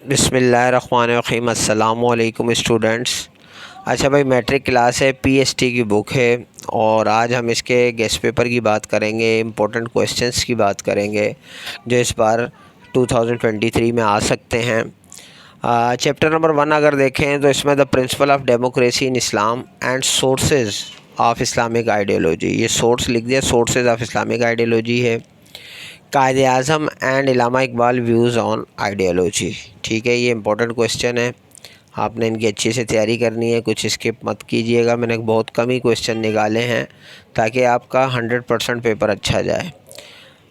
बिस्मिल्लाहिर्रहमानिर्रहीम। अस्सलामु अलैकुम स्टूडेंट्स। अच्छा भाई, मैट्रिक क्लास है, पीएसटी की बुक है और आज हम इसके गेस्ट पेपर की बात करेंगे, इम्पोर्टेंट क्वेश्चंस की बात करेंगे जो इस बार 2023 में आ सकते हैं। चैप्टर नंबर 1 अगर देखें तो इसमें the principle of democracy in Islam and sources of Islamic ideology, ये सोर्स लिख दिया, सोर्सेज ऑफ इस्लामिक आइडियोलॉजी है। Quaid Azam and Allama Iqbal views on ideology, ठीक है, ये इंपॉर्टेंट क्वेश्चन है, आपने इनकी अच्छे से तैयारी करनी है, कुछ स्किप मत कीजिएगा। मैंने बहुत कम ही क्वेश्चन निकाले हैं ताकि आपका 100% पेपर अच्छा जाए।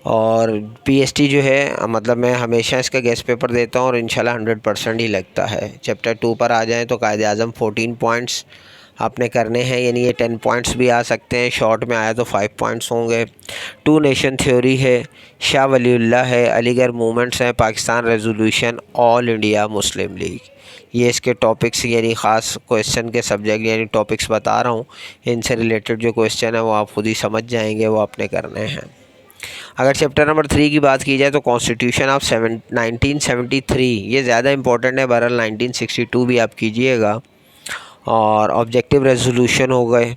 और पीएसटी जो है, मतलब मैं हमेशा इसका गेस्ट पेपर देता हूँ और इंशाल्लाह 100% ही लगता है। चैप्टर 2 पर आ जाएँ तो कायदे आज़म 14 पॉइंट्स आपने करने हैं, यानी ये 10 पॉइंट्स भी आ सकते हैं, शॉर्ट में आया तो 5 पॉइंट्स होंगे। 2 नेशन थ्योरी है, शाह वलीउल्लाह है, अलीगढ़ मूवमेंट्स हैं, Pakistan resolution, all India Muslim league, ये इसके टॉपिक्स यानी ख़ास क्वेश्चन के सब्जेक्ट यानी टॉपिक्स बता रहा हूँ। इनसे रिलेटेड जो क्वेश्चन है वो आप खुद ही समझ जाएंगे, वो आपने करने हैं। अगर चैप्टर नंबर 3 की बात की जाए तो कॉन्स्टिट्यूशन ऑफ 1973, ये ज़्यादा इंपॉर्टेंट है, बहरहाल 1962 भी आप कीजिएगा। और ऑब्जेक्टिव रेजोल्यूशन हो गए,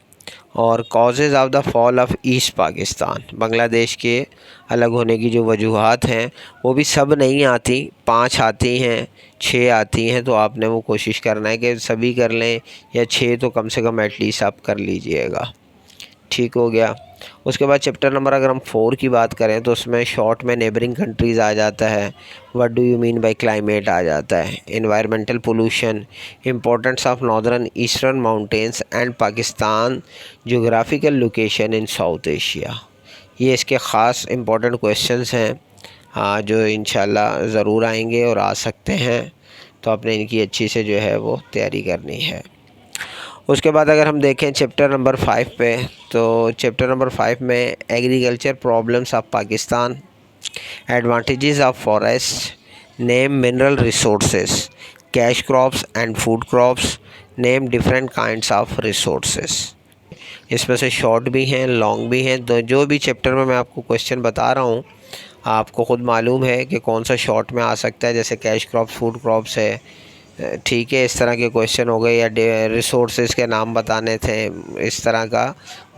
और causes of the fall of east Pakistan, Bangladesh के अलग होने की जो वजूहात हैं वो भी सब नहीं आती, 5 आती हैं, 6 आती हैं, तो आपने वो कोशिश करना है कि सभी कर लें, या 6 तो कम से कम एटलीस्ट आप कर लीजिएगा। ठीक हो गया। उसके बाद चैप्टर नंबर अगर हम 4 की बात करें तो उसमें शॉर्ट में नेबरिंग कंट्रीज़ आ जाता है, what do you mean by climate आ जाता है, environmental pollution, importance of northern eastern mountains and Pakistan, geographical location in south Asia, ये इसके ख़ास इंपॉर्टेंट क्वेश्चंस हैं, हाँ, जो इंशाल्लाह ज़रूर आएंगे और आ सकते हैं, तो आपने इनकी अच्छी से जो है वो तैयारी करनी है। उसके बाद अगर हम देखें चैप्टर नंबर 5 पे, तो चैप्टर नंबर 5 में agriculture problems of Pakistan, advantages of forest, name mineral resources, cash crops and food crops, name different kinds of resources. इसमें से शॉर्ट भी हैं, लॉन्ग भी हैं, तो जो भी चैप्टर में मैं आपको क्वेश्चन बता रहा हूँ आपको ख़ुद मालूम है कि कौन सा शॉर्ट में आ सकता है, जैसे कैश क्रॉप्स, फूड क्रॉप्स है, ठीक है, इस तरह के क्वेश्चन हो गए, या रिसोर्सेज के नाम बताने थे, इस तरह का,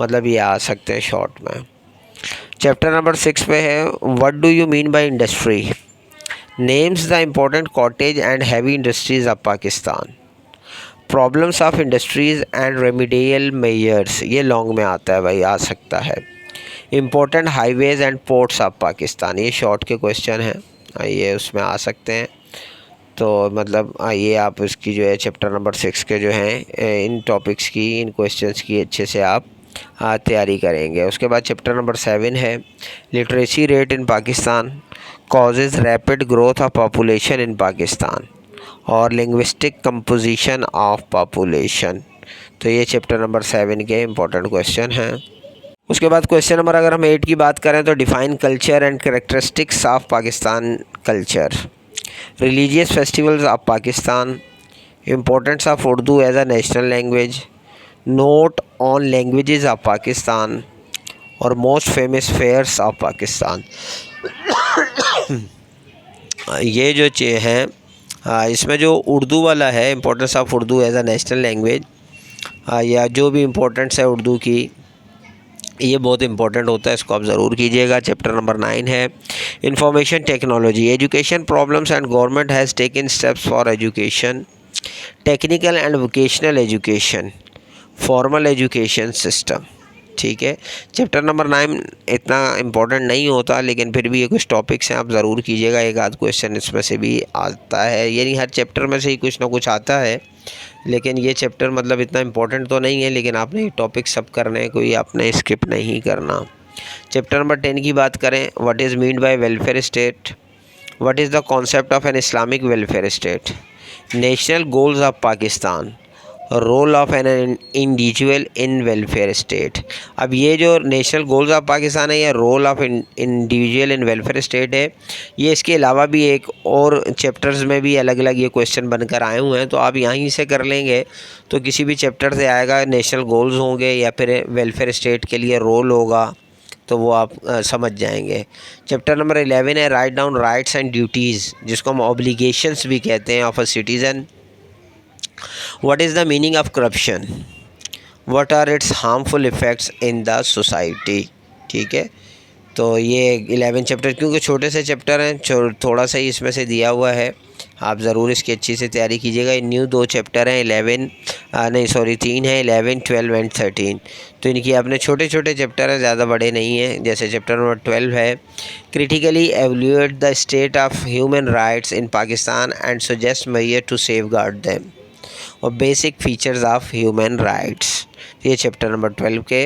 मतलब ये आ सकते हैं शॉर्ट में। चैप्टर नंबर 6 पे है, what do you mean by industry, names the important cottage and heavy industries of Pakistan, problems of industries and remedial measures, ये लॉन्ग में आता है भाई, आ सकता है। Important highways and ports of Pakistan, ये शॉर्ट के क्वेश्चन हैं, ये उसमें आ सकते हैं। तो मतलब ये आप इसकी जो है चैप्टर नंबर 6 के जो हैं इन टॉपिक्स की, इन क्वेश्चंस की अच्छे से आप तैयारी करेंगे। उसके बाद चैप्टर नंबर 7 है literacy rate in Pakistan, causes rapid growth of population in Pakistan, और लिंग्विस्टिक कंपोजिशन ऑफ पॉपुलेशन, तो ये चैप्टर नंबर 7 के इम्पोर्टेंट क्वेश्चन हैं। उसके बाद क्वेश्चन नंबर अगर हम 8 की बात करें तो define culture and characteristics of Pakistan culture, religious festivals of Pakistan, importance of Urdu as a national language, note on languages of Pakistan, और most famous fairs of Pakistan. ये जो हैं इसमें जो उर्दू वाला है, importance of Urdu as a national language, या जो भी इम्पोर्टेंस है उर्दू की, ये बहुत इंपॉर्टेंट होता है, इसको आप ज़रूर कीजिएगा। चैप्टर नंबर 9 है information technology, education problems and government has taken steps for education, technical and vocational education, formal education system, ठीक है। चैप्टर नंबर 9 इतना इम्पोर्टेंट नहीं होता, लेकिन फिर भी ये कुछ टॉपिक्स हैं, आप ज़रूर कीजिएगा, एक आध क्वेश्चन इसमें से भी आता है, यानी हर चैप्टर में से ही कुछ ना कुछ आता है, लेकिन ये चैप्टर मतलब इतना इम्पोर्टेंट तो नहीं है, लेकिन आपने ये टॉपिक सब करने हैं, कोई आपने स्किप नहीं करना। चैप्टर नंबर 10 की बात करें, what is mean by welfare state, what is the concept of an Islamic welfare state, national goals of Pakistan, role of an individual in welfare state. अब ये जो नेशनल गोल्स ऑफ पाकिस्तान है या role of individual in welfare state है, ये इसके अलावा भी एक और चैप्टर्स में भी अलग अलग ये क्वेश्चन बनकर आए हुए हैं, तो आप यहीं से कर लेंगे तो किसी भी चैप्टर से आएगा, नेशनल गोल्स होंगे या फिर वेलफेयर स्टेट के लिए रोल होगा, तो वो आप समझ जाएंगे। चैप्टर नंबर 11 है write down rights and duties, जिसको हम ऑब्लिगेशंस भी कहते हैं of a citizen. What is the meaning of corruption, what are its harmful effects in the society. ठीक है, तो ये 11 चैप्टर, क्योंकि छोटे से चैप्टर हैं, थोड़ा सा ही इसमें से दिया हुआ है, आप ज़रूर इसकी अच्छी से तैयारी कीजिएगा। न्यू 2 चैप्टर हैं 3 है 11, 12 एंड 13। तो इनकी आपने छोटे छोटे चैप्टर हैं, ज़्यादा बड़े नहीं हैं। जैसे चैप्टर नंबर 12 है critically evaluate the state of human rights in Pakistan and suggest measure to safeguard them, और basic features of human rights. ये चैप्टर नंबर 12 के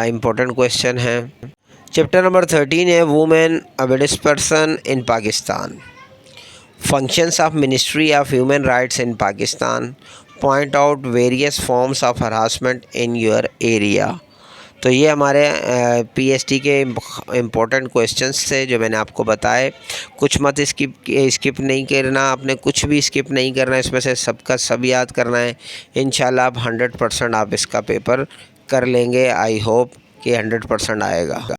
इम्पोर्टेंट क्वेश्चन हैं। चैप्टर नंबर 13 है वुमेन अबेडिस person in Pakistan, functions of ministry of human rights in Pakistan, point out various forms of harassment in your area. तो ये हमारे PST के important questions थे जो मैंने आपको बताए। कुछ मत स्किप नहीं करना, आपने कुछ भी स्किप नहीं करना, इसमें से सबका सब याद करना है। इंशाल्लाह आप 100% आप इसका पेपर कर लेंगे। आई होप कि 100% आएगा।